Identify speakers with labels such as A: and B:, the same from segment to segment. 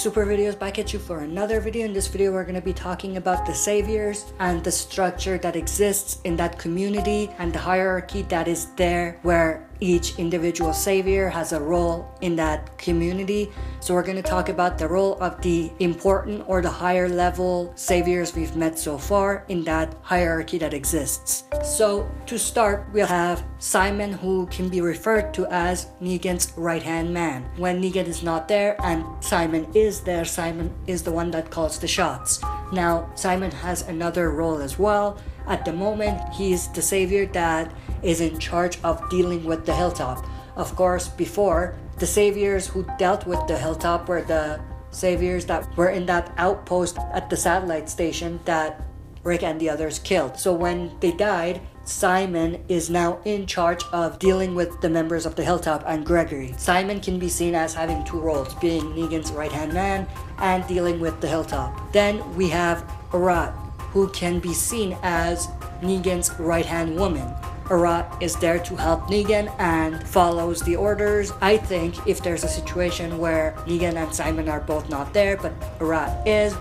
A: Super Videos back at you for another video. In this video we're going to be talking about the saviors and the structure that exists in that community and the hierarchy that is there where each individual savior has a role in that community. So we're going to talk about the role of the important or the higher level saviors we've met so far in that hierarchy that exists. So to start, we'll have Simon, who can be referred to as Negan's right-hand man. When Negan is not there and Simon is there, Simon is the one that calls the shots. Now, Simon has another role as well. At the moment, he's the savior that is in charge of dealing with the hilltop. Of course, before, the saviors who dealt with the hilltop were the saviors that were in that outpost at the satellite station that Rick and the others killed. So when they died, Simon is now in charge of dealing with the members of the hilltop and Gregory. Simon can be seen as having two roles, being Negan's right-hand man and dealing with the hilltop. Then we have Arat, who can be seen as Negan's right-hand woman. Arat is there to help Negan and follows the orders. I think if there's a situation where Negan and Simon are both not there, but Arat is,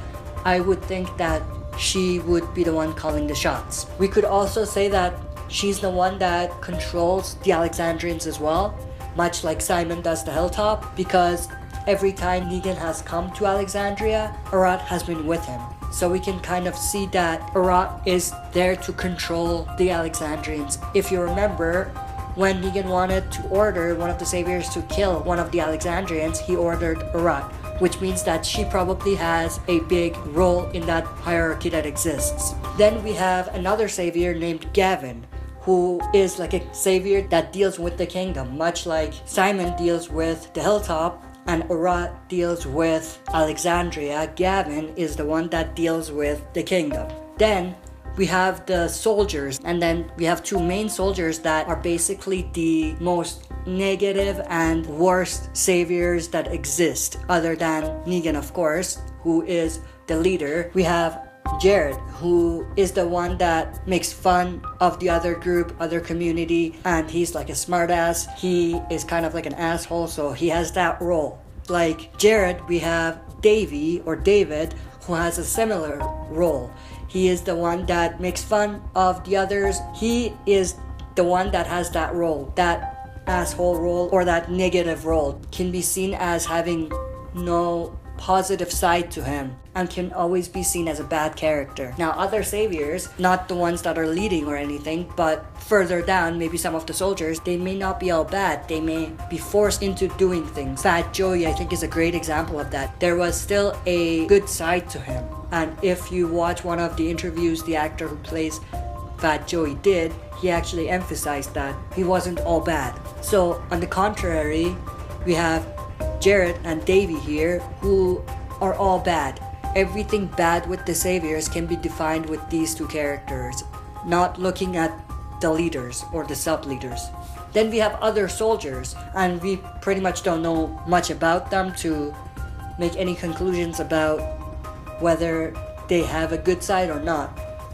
A: I would think that she would be the one calling the shots. We could also say that she's the one that controls the Alexandrians as well, much like Simon does the hilltop, because every time Negan has come to Alexandria, Arat has been with him. So we can kind of see that Arat is there to control the Alexandrians. If you remember, when Negan wanted to order one of the saviors to kill one of the Alexandrians, he ordered Arat, which means that she probably has a big role in that hierarchy that exists. Then we have another savior named Gavin, who is like a savior that deals with the kingdom, much like Simon deals with the hilltop and Arat deals with Alexandria. Gavin is the one that deals with the kingdom. Then we have the soldiers, and then we have two main soldiers that are basically the most negative and worst saviors that exist, other than Negan, of course, who is the leader. We have Jared, who is the one that makes fun of the other group, other community, and he's like a smartass. He is kind of like an asshole, so he has that role. Like Jared, we have Davey or David, who has a similar role. He is the one that makes fun of the others. He is the one that has that role, that asshole role or that negative role. Can be seen as having no positive side to him and can always be seen as a bad character. Now, other saviors, not the ones that are leading or anything, but further down, maybe some of the soldiers, they may not be all bad. They may be forced into doing things. Fat Joey, I think, is a great example of that. There was still a good side to him. And if you watch one of the interviews the actor who plays Fat Joey did, he actually emphasized that he wasn't all bad. So, on the contrary, we have Jared and Davey here, who are all bad. Everything bad with the saviors can be defined with these two characters, not looking at the leaders or the sub-leaders. Then we have other soldiers, and we pretty much don't know much about them to make any conclusions about whether they have a good side or not.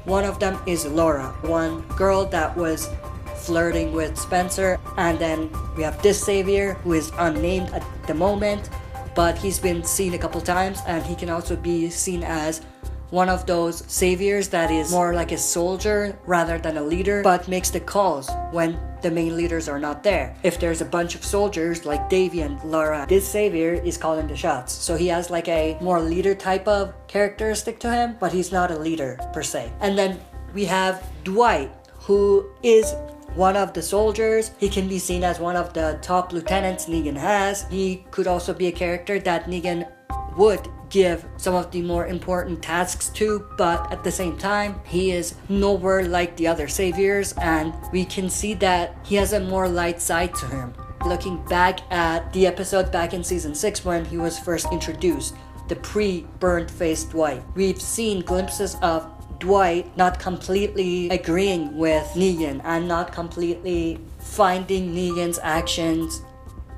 A: One of them is Laura, one girl that was flirting with Spencer, and then we have this savior who is unnamed at the moment, but he's been seen a couple times, and he can also be seen as one of those saviors that is more like a soldier rather than a leader, but makes the calls when the main leaders are not there. If there's a bunch of soldiers like Davey and Laura, this savior is calling the shots. So he has like a more leader type of characteristic to him, but he's not a leader per se. And then we have Dwight, who is one of the soldiers. He can be seen as one of the top lieutenants Negan has. He could also be a character that Negan would give some of the more important tasks to, but at the same time, he is nowhere like the other saviors, and we can see that he has a more light side to him. Looking back at the episode back in season 6 when he was first introduced, the pre-burnt face Dwight, we've seen glimpses of Dwight not completely agreeing with Negan and not completely finding Negan's actions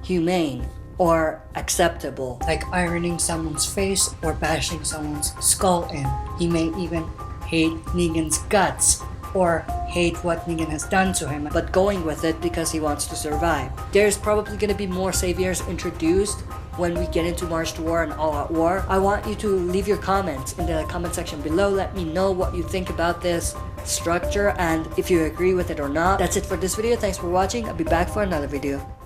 A: humane or acceptable, like ironing someone's face or bashing someone's skull in. He may even hate Negan's guts or hate what Negan has done to him, but going with it because he wants to survive. There's probably going to be more saviors introduced when we get into March to War and All Out War. I want you to leave your comments in the comment section below. Let me know what you think about this structure and if you agree with it or not. That's it for this video. Thanks for watching. I'll be back for another video.